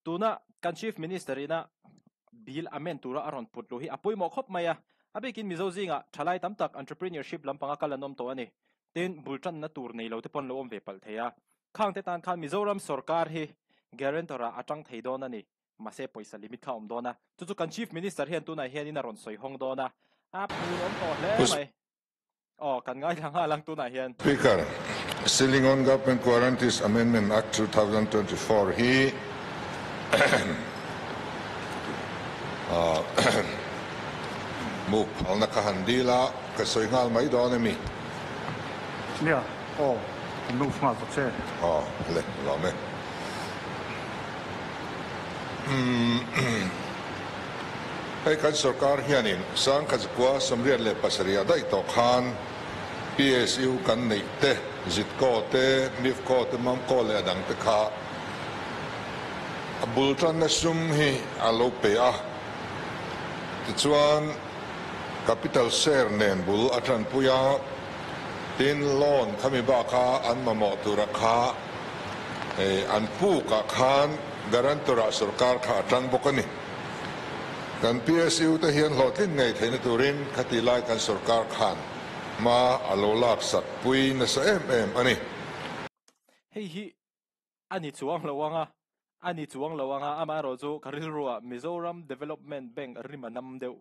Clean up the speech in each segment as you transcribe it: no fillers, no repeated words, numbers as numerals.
tuna kan chief minister ina bill amen tura aron putlu hi apoi mo khop maya abekin mizo zinga thalai tamtak entrepreneurship lampanga kalanom to ani tin bultan na tur nei lo te pon lo om ve pal theya khang te tan khan mizoram sarkar hi guarantora atang theidon ani mase poisa limit kha om dona chu kan chief minister hian tuna hian in aron soi hong dona a purom to hle mai kan ngai thanga lang tuna hian Speaker, Sealing on Government Guarantees Amendment Act 2024 he muk alna kahandila kasoingal mai donemi. Yeah. Move ngal che. Le lame. Hey kan sarkar hianin sang kazkwa samriat le pasaria dai to khan PSU kan nei te zit ko te mif ko te mam ko le dang te kha bultan na sum hi alo pe a tichuan capital share nen bul atran puya tin loan khami ba kha an mamo tura kha an pu ka khan garantora sarkar kha atang bokani kan PSU te hian hlotlin ngai theina turin khatilai kan sarkar khan ma alolak sak pui na sa ani hi ani chuang lawanga ama roju karilruwa Mizoram Development Bank rimanam deu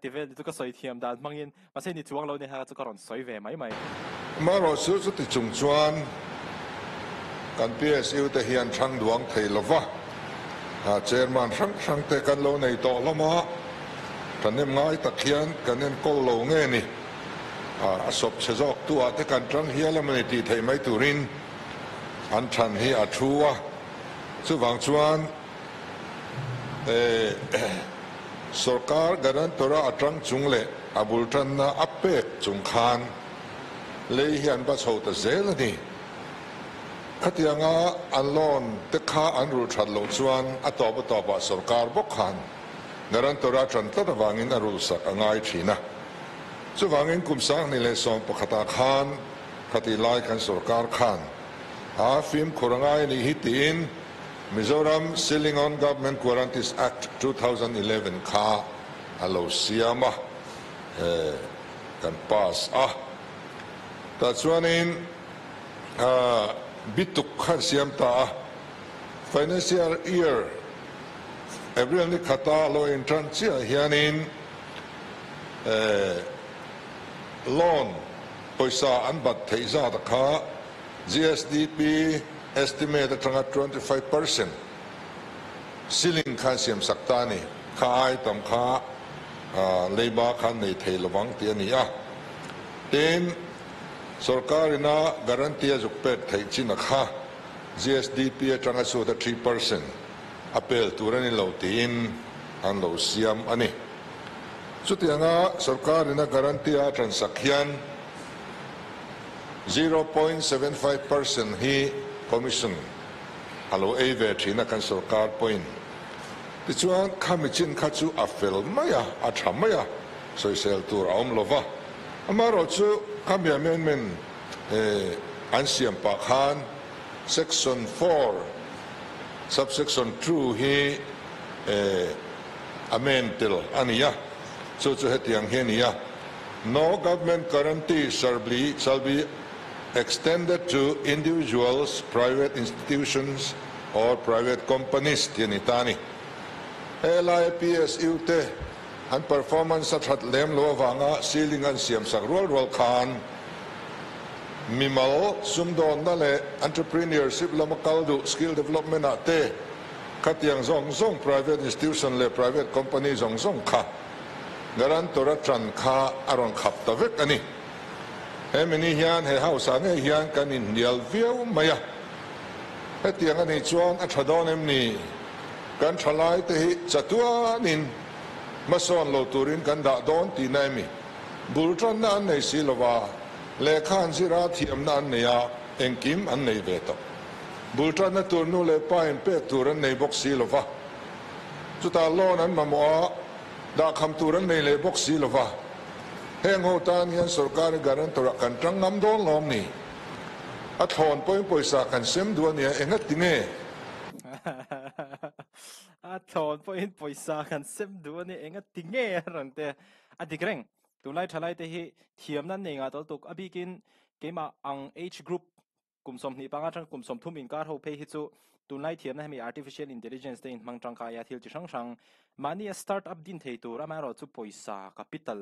tivel tu ka soi thiam dan mangin masai ni chuang lo ni ha chu karon soi ve mai ma ro su chu ti chung chuan kan PSU te hian thang duang theilova chairman sang te kan lo nei to loma tanem ngai takhian kanen kol lo nge ni asop chezok tu ate kan tang hialamani ti thei mai turin an than hi athua chu wang chuan sarkar garantora atang chungle abultan na apek chung khan le hian ba chhota zelani khatianga anlon te kha anru that lo chuan atoba sarkar bok khan garantora tran ta wangin arul sak angai thina chu wangin kumsang ni le som pakhata khan khati lai kan sarkar khan film khorangai ni hitin Mizoram Sealing on Government Guarantees Act 2011 kha alo siama kan pass ta chuanin bituk khan siam ta financial year April ni khata lo intran chia hianin loan poisa an bat theiza ta kha GSDP estimated at 25%. Sealing khan siam saktani khai tam kha leiba khan nei theilawang ti ania ten sarkarina garantia jukpet theichin kha GSDP atanga so the 3% apel turani lautin an lo siam ani chutianga sarkarina garantia transakhian 0.75% hi commission alo ave thina kan sarkar point tichuan khamichin khachu afel maya athamaya social tur aum lova amaro chu khamya amendment ansiam pa khan section 4 subsection 2 hi amendment ania chu hetiang henia no government guarantee shall be extended to individuals, private institutions, or private companies. Tianitani. LIPSU te and performance at lem lo vanga sealing and siam sagrol khan mimal sumdon nale entrepreneurship lamakaldu skill development ate katiang zong private institution le private company zong kha garantora tran kha aron khap tavek ani Emini hian he hausa ne hian kanin nial viau maya hetiang ani chuan athadon emni kan thalai te hi chatuanin mason lo turin kan da don ti naimi bultran na nei silova le khan sira thiam na neya engkim an nei veto bultran na turnu le pain pe turan nei bok silova chuta lon an mamo da kham turan nei le bok silova heng ho tan hian sarkar garantora kan tangam don lom ni a thon poisa kan sem duania engat tinge thon point poisa kan sem du ni enga tinge rante adikreng tunlai thalai te hi thiam nan nei nga tol tuk abikin kema ang age group kumsom ni panga chang kumsom thum in kar ho pe hi chu tunlai thiam na mi artificial intelligence te in mang chang ka ya thil chi sang sang mani startup din thei tur ama ro chu poisa capital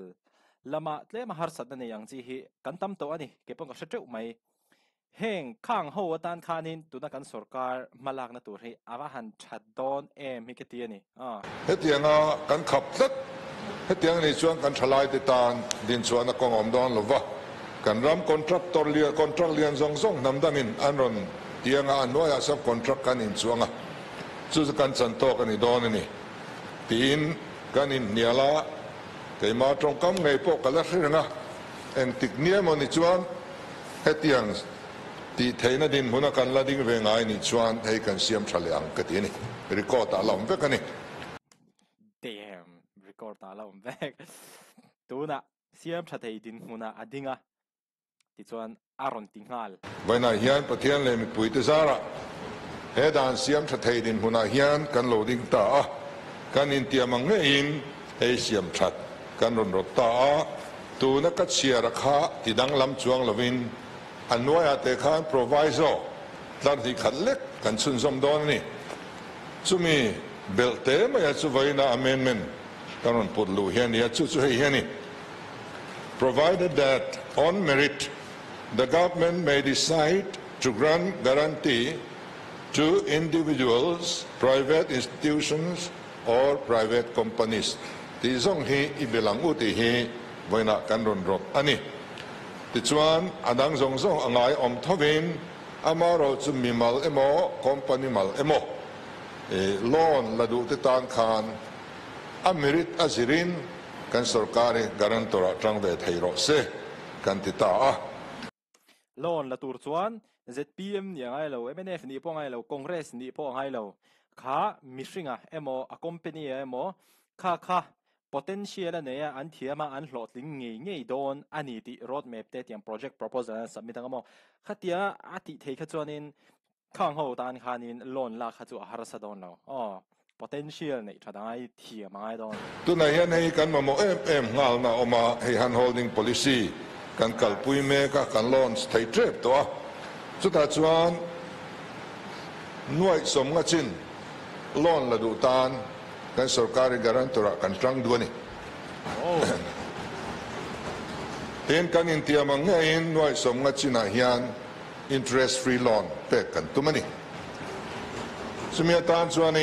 lama tle ma har sat na ne yang chi hi kan tam to ani ke pang ka shateu mai heng khang ho tan khanin tuna kan sarkar malak na tur hi awa han chadon em hi ke ti ani hetianga kan khap tat hetiang ni chuan kan thalai te tan din chuan a kong om don lova kan ram contractor lian zong zong namdamin anron tianga anwaya sub contract kan in chuanga chu kan chan to kan i don ani tin kan in niala keima trong kam ngai po kala hrenga en tiknia moni chuan hetiang ti theina din huna kan la ding ve ngai ni chuan hei kan siam thaleang ka ti ni record ta lom ve kan ni damn record ta la vek tuna siam tha thei din huna adinga ti chuan aron tingal vaina hian pathian le mi pui te zara he dan siam tha thei din huna hian kan loading ta a kan in tiamang nge in hei siam that kan ron rot ta a tu na ka chia rakha ti dang lam chuang lovin Nuai te khan proviso tlar di khalek kan chun zom don ni chumi belte ma ya chu vaina amendment karon putlu hian ya chu hei hian ni provided that on merit the government may decide to grant guarantee to individuals, private institutions or private companies ti zong hi ibelang uti hi vaina kan ron rot ani ti chuan adang zong zong angai om thovin amaro chu mimal emo company mal emo loan ladu te tan khan amirit azirin kan sarkari garantora tangve theiro se kan ti ta a loan la tur chuan ZPM ni ngai lo MNF ni po ngai lo congress ni po ngai lo kha mishringa emo a company emo kha potential ne ya an thiama an hlotling ngei don ani ti road map te tiang project proposal submit angamo khatia ati thei kha chuanin khang ho tan khanin loan la kha chu harasa don lo potential nei thadai thiama ngai don tu na hian hei kan mamo em ngal na oma hei han holding policy kan kalpui me ka kan launch thei trip to chu ta chuan nuai som nga chin loan la du tan kan sarkari garantora kan trang duani ten kan in tiamang nge in nuai som nga china hian interest free loan pe kan tumani sumia tan chuan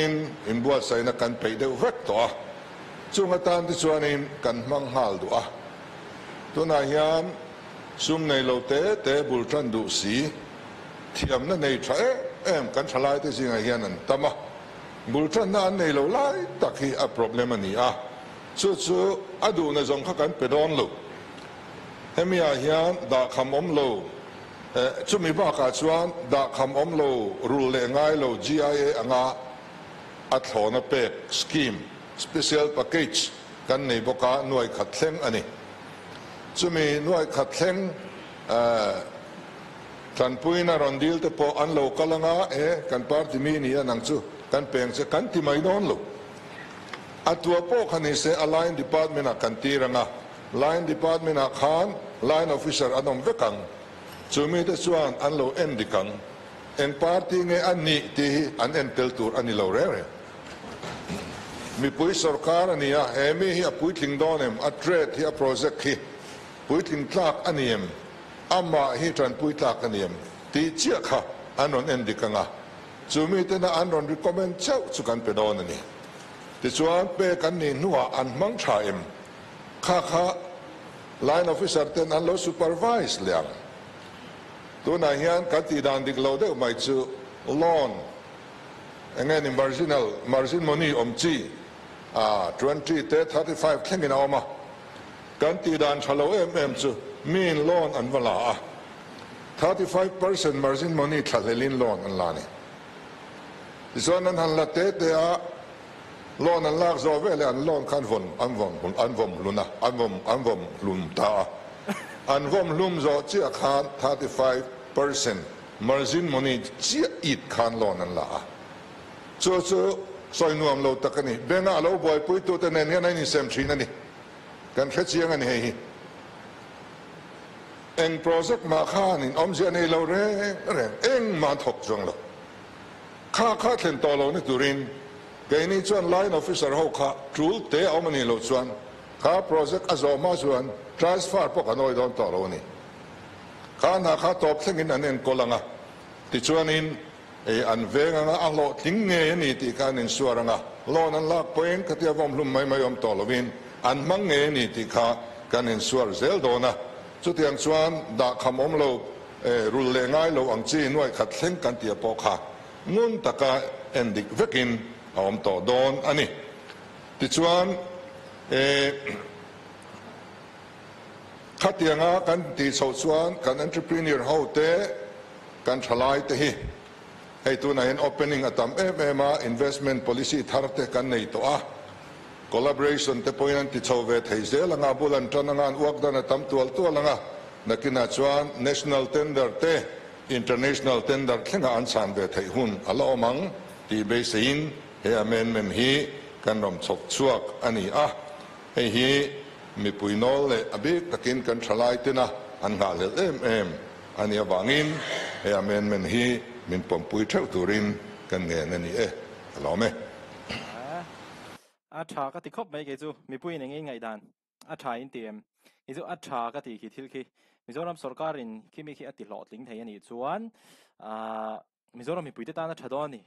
in bua sai na kan pei deu vek to chunga tan ti chuan in kan mang hal du tuna hian sum nei lo te bul tran du si thiam na nei tha em kan thalai te singa hian an tama bultan na nei lo lai takhi a problem ani chu adu na zong kha kan pedon lo hemia hian da kham om lo chu mi ba ka chuan da kham om lo rule le ngai lo GIA anga a thlona pe scheme special package kan nei boka nuai khat thleng ani chu mi nuai khat thleng tan puina rondil te po an lo kalanga kan party mi ni anang chu kan peng se kan ti mai don lo atua po khani se align department a kan tiranga line department a khan line officer anom vekang chumi te chuan an lo en dikang en party nge ani ti an en tel tur ani lo re mi pui sarkar ani a emi hi a pui tling donem a trade hi a project hi pui tling tlak aniem amma hi tran pui tlak aniem ti chia kha anon en dikanga chumi te na anron recommend chau chu kan pe don ani ti chuan pe kan ni nuwa an mang tha em kha line officer ten an lo supervise liang tu na hian kan ti dan dik lo de mai chu loan engen margin money chi 20 te 35 thlengin awma kan ti dan thalo em chu min loan an wala 35% margin money thalelin loan an lani Isan an han late te a loan an lak zo vele an loan kan an vom luna an vom lum ta an vom lum zo chia khan 35% margin money chia it khan loan an la chu soi nuam lo takani benga lo boy pui tu te nen hian ai sem thina ni kan khe chiang ani hei eng project ma khan in om je nei lo re eng ma thok jong lo kha thlen to lo ni turin ke ni chuan line officer ho kha trul te omani lo chuan kha project azoma chuan transfer po kanoi don to lo ni kha na kha top thlengin anen kolanga ti chuan in an venga nga alo ting nge ni ti kan in suaranga lon an lak poin katia vom hlum mai om to lovin an mang nge ni ti kha kan in suar zel dona chu tiang chuan da kham om lo rul le ngai lo ang chi nuai khat thleng kan tia po kha ngun taka endik vekin om to don ani ti chuan khatianga kan ti so chuan kan entrepreneur ho te kan thalai te hi hei tu na hin opening atam ema investment policy tharte kan nei to a collaboration te point ti chove thei zel anga bulan tananga uak dan atam tual anga nakina chuan national tender te international tender thenga an san ve thei hun alo mang ti be sein he amendment hi kan rom chok chuak ani a hei hi mi puinol le abik takin kan thalai tena an nga le em ani awangin he amendment hi min pompui theu turin kan nge nani alo me a tha ka ti khop mai ke chu mi pui ne ngai dan a tha in tem i chu a tha ka ti ki thil ki mizoram sarkar in kimi ki ati lot ling thei ani chuan mizoram mi pui te ta na thadon ni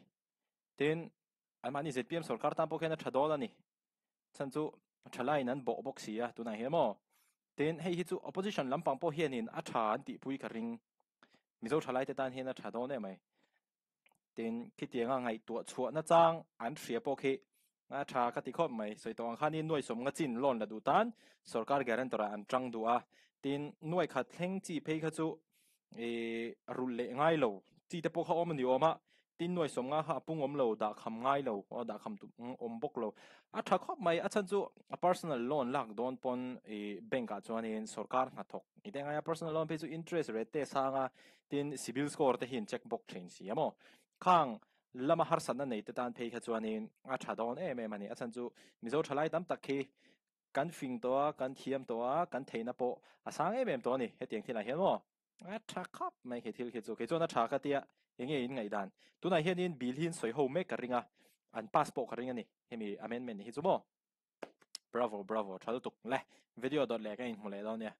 tin amani zpm sarkar tam po khena thadol ani chan chu thalai nan bo box sia tu na he mo tin hei hi chu opposition lampang po hianin a tha an ti pui ka ring mizo thalai te tan hena thadon e mai tin kitianga ngai tu chhuwa na chang an thria po khi a tha ka ti khop mai soi tong khani nuai som nga chin lon la du tan sarkar guarantor an tang du a tin nuai khat thleng chi phei kha chu rul le ngai lo chi te po kha om ni oma tin nuai som nga ha pung om lo da kham ngai lo o da kham tu om bok lo a tha khop mai a chan chu a personal loan lak don pon bank a chuan in sarkar nga thok i te ngai a personal loan pe chu interest rate te sanga tin civil score te hin check box train si amo khang lama har san na nei te tan phei kha chuanin a tha don mani a chan chu mizo thalai tam tak khi kan fing to kan thiam to kan theina po asang to ni hetiang thila hian mo a tha khap mai he thil khi chu ke chona tha ka tia enge in ngai dan tunai hianin bil hin soi ho me ka ringa an passport ka ringa ni hemi amendment hi chu mo bravo thal tuk le video dot le ka in mole don ya